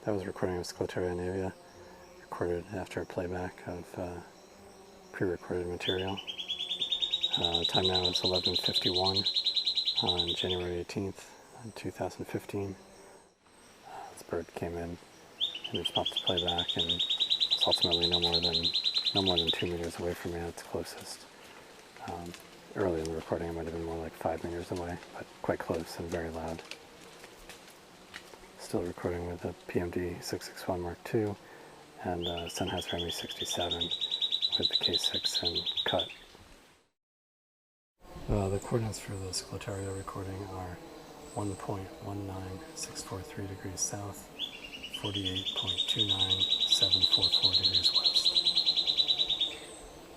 That was a recording of Sclateria naevia, recorded after a playback of pre-recorded material. Time now is 11:51 on January 18th, 2015. This bird came in response to playback and was ultimately no more than 2 meters away from me at its closest. Early in the recording it might have been more like 5 meters away, but quite close and very loud. Still recording with the PMD 661 Mark II and Sennheiser ME67 with the K6 and cut. The coordinates for the Sclateria recording are 1.19643 degrees south, 48.29744 degrees west.